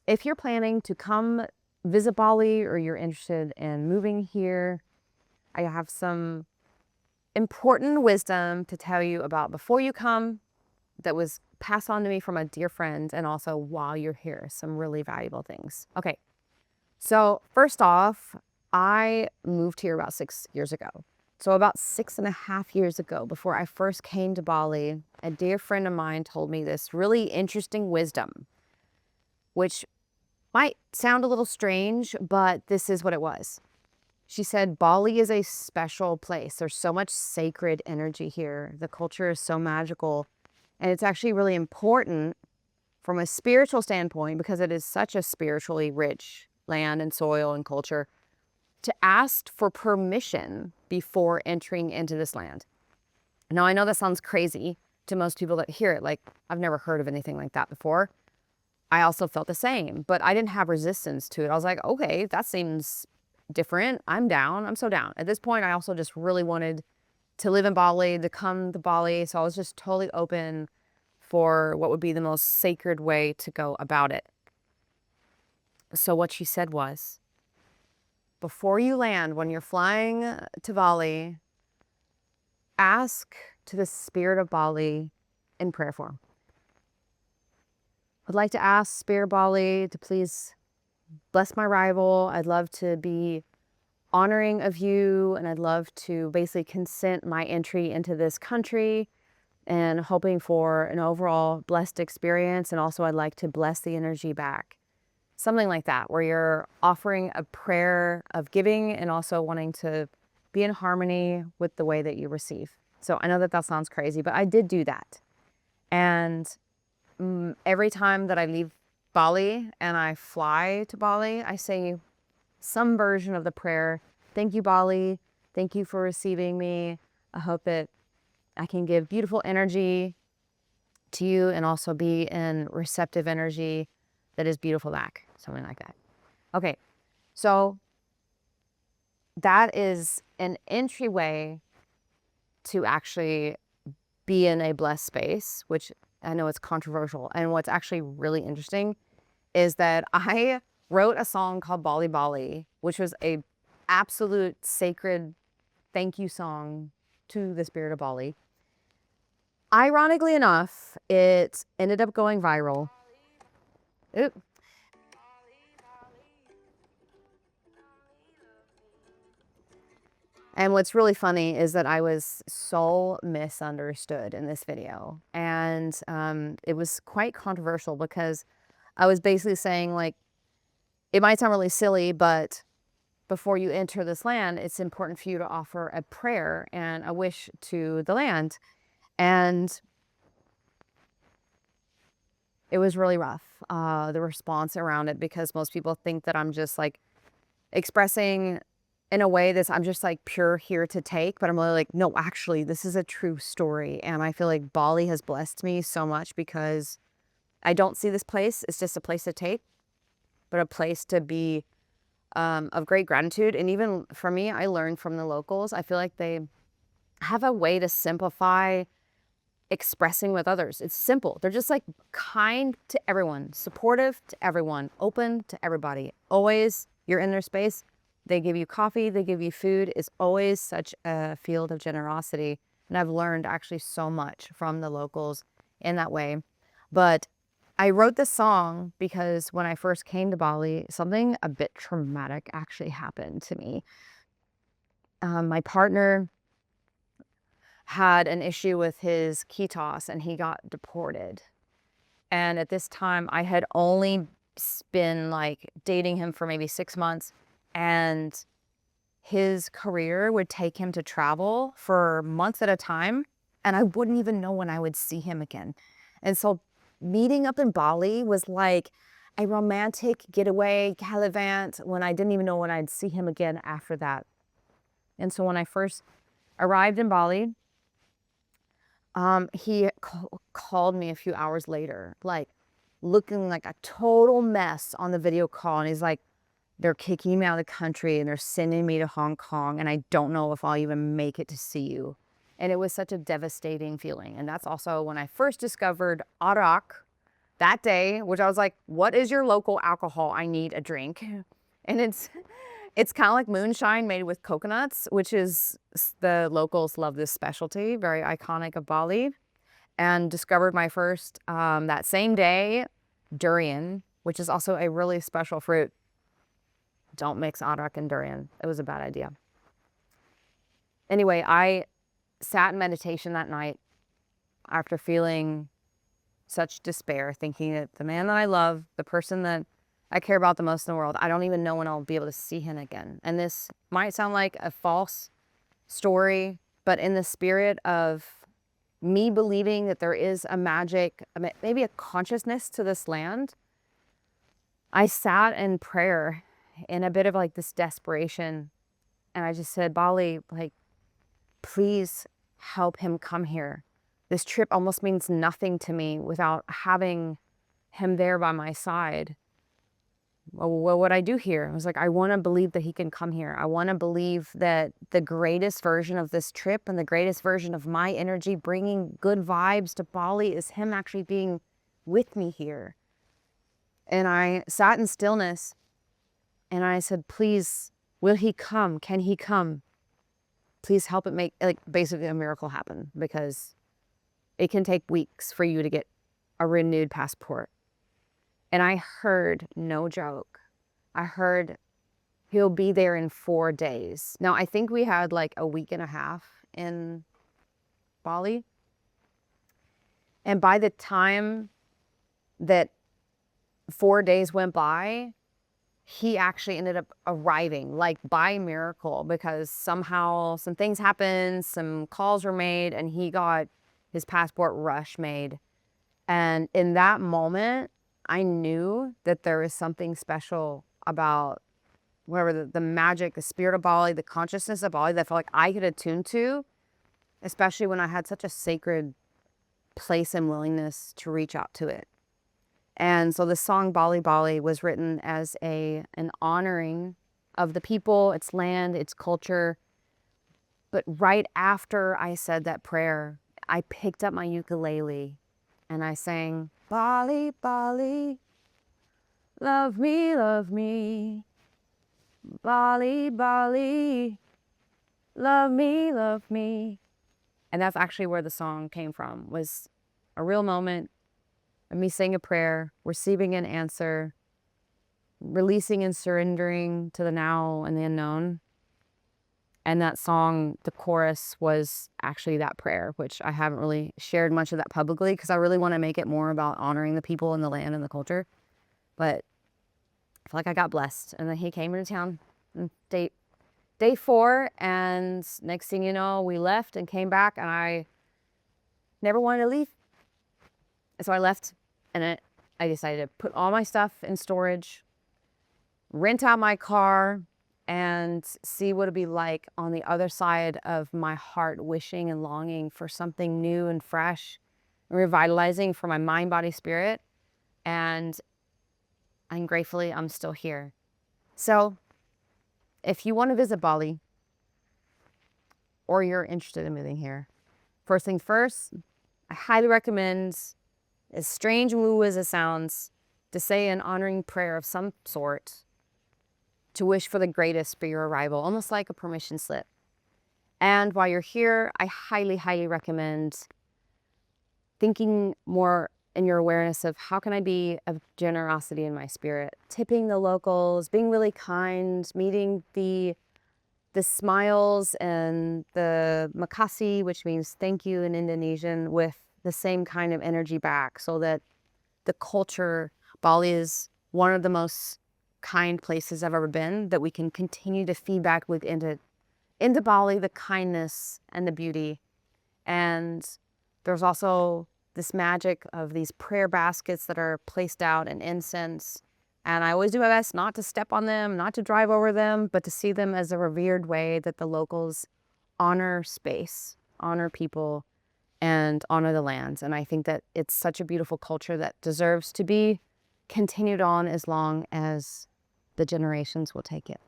if you're planning to come visit Bali or you're interested in moving here, I have some important wisdom to tell you about before you come that was passed on to me from a dear friend, and also while you're here, some really valuable things. Okay, so first off, I moved here about 6 years ago. So about 6.5 years ago, before I first came to Bali, a dear friend of mine told me this really interesting wisdom, which might sound a little strange, but this is what it was. She said, Bali is a special place. There's so much sacred energy here. The culture is so magical. And it's actually really important from a spiritual standpoint, because it is such a spiritually rich land and soil and culture, to ask for permission before entering into this land. Now, I know that sounds crazy to most people that hear it. Like, I've never heard of anything like that before. I also felt the same, but I didn't have resistance to it. I was like, okay, that seems different. I'm down. I'm so down. At this point, I also just really wanted to live in Bali, to come to Bali. So I was just totally open for what would be the most sacred way to go about it. So what she said was, before you land, when you're flying to Bali, ask to the spirit of Bali in prayer form. I'd like to ask Spirit Bali to please bless my arrival. I'd love to be honoring of you, and I'd love to basically consent my entry into this country, and hoping for an overall blessed experience. And also I'd like to bless the energy back. Something like that, where you're offering a prayer of giving and also wanting to be in harmony with the way that you receive. So I know that that sounds crazy, but I did do that. And every time that I leave Bali and I fly to Bali, I say some version of the prayer. Thank you, Bali. Thank you for receiving me. I hope that I can give beautiful energy to you and also be in receptive energy that is beautiful back. Something like that. Okay, so that is an entryway to actually be in a blessed space, which I know it's controversial. And what's actually really interesting is that I wrote a song called Bali Bali, which was a absolute sacred thank you song to the spirit of Bali. Ironically enough, it ended up going viral. Oop. And what's really funny is that I was so misunderstood in this video. And it was quite controversial, because I was basically saying, like, it might sound really silly, but before you enter this land, it's important for you to offer a prayer and a wish to the land. And it was really rough, the response around it, because most people think that I'm just like expressing in a way that's, I'm just like pure here to take, but I'm really like, no, actually, this is a true story. And I feel like Bali has blessed me so much, because I don't see this place as just a place to take, but a place to be of great gratitude. And even for me, I learned from the locals. I feel like they have a way to simplify expressing with others. It's simple. They're just like kind to everyone, supportive to everyone, open to everybody. Always, you're in their space. They give you coffee, they give you food. It's always such a field of generosity. And I've learned actually so much from the locals in that way. But I wrote this song because when I first came to Bali, something a bit traumatic actually happened to me. My partner had an issue with his kitos and he got deported. And at this time, I had only been like dating him for maybe 6 months. And his career would take him to travel for months at a time, and I wouldn't even know when I would see him again. And so meeting up in Bali was like a romantic getaway, gallivant, when I didn't even know when I'd see him again after that. And so when I first arrived in Bali, he called me a few hours later, like looking like a total mess on the video call. And he's like, they're kicking me out of the country and they're sending me to Hong Kong, and I don't know if I'll even make it to see you. And it was such a devastating feeling. And that's also when I first discovered arak, that day, which I was like, what is your local alcohol? I need a drink. And it's kind of like moonshine made with coconuts, which is, the locals love this specialty, very iconic of Bali. And discovered my first, that same day, durian, which is also a really special fruit. Don't mix arak and durian. It was a bad idea. Anyway, I sat in meditation that night after feeling such despair, thinking that the man that I love, the person that I care about the most in the world, I don't even know when I'll be able to see him again. And this might sound like a false story, but in the spirit of me believing that there is a magic, maybe a consciousness to this land, I sat in prayer in a bit of like this desperation. And I just said, Bali, like, please help him come here. This trip almost means nothing to me without having him there by my side. Well, what would I do here? I was like, I want to believe that he can come here. I want to believe that the greatest version of this trip and the greatest version of my energy bringing good vibes to Bali is him actually being with me here. And I sat in stillness and I said, please, will he come? Can he come? Please help it make, like, basically a miracle happen, because it can take weeks for you to get a renewed passport. And I heard, no joke, I heard he'll be there in 4 days. Now, I think we had like a week and a half in Bali. And by the time that 4 days went by, he actually ended up arriving, like by miracle, because somehow some things happened, some calls were made, and he got his passport rush made. And in that moment, I knew that there was something special about whatever the magic, the spirit of Bali, the consciousness of Bali that I felt like I could attune to, especially when I had such a sacred place and willingness to reach out to it. And so the song Bali Bali was written as an honoring of the people, its land, its culture. But right after I said that prayer, I picked up my ukulele and I sang, Bali, Bali, love me, Bali, Bali, love me. And that's actually where the song came from, was a real moment of me saying a prayer, receiving an answer, releasing and surrendering to the now and the unknown. And that song, the chorus, was actually that prayer, which I haven't really shared much of that publicly because I really want to make it more about honoring the people and the land and the culture. But I feel like I got blessed. And then he came into town on day 4. And next thing you know, we left and came back, and I never wanted to leave. So I left, and I decided to put all my stuff in storage, rent out my car, and see what it'd be like on the other side of my heart wishing and longing for something new and fresh and revitalizing for my mind, body, spirit. And gratefully, I'm still here. So if you want to visit Bali or you're interested in moving here, first thing first, I highly recommend, as strange and woo as it sounds, to say an honoring prayer of some sort to wish for the greatest for your arrival, almost like a permission slip. And while you're here, I highly, highly recommend thinking more in your awareness of how can I be of generosity in my spirit, tipping the locals, being really kind, meeting the smiles and the makasih, which means thank you in Indonesian, with the same kind of energy back, so that the culture, Bali is one of the most kind places I've ever been, that we can continue to feed back into Bali the kindness and the beauty. And there's also this magic of these prayer baskets that are placed out and incense. And I always do my best not to step on them, not to drive over them, but to see them as a revered way that the locals honor space, honor people, and honor the lands. And I think that it's such a beautiful culture that deserves to be continued on as long as the generations will take it.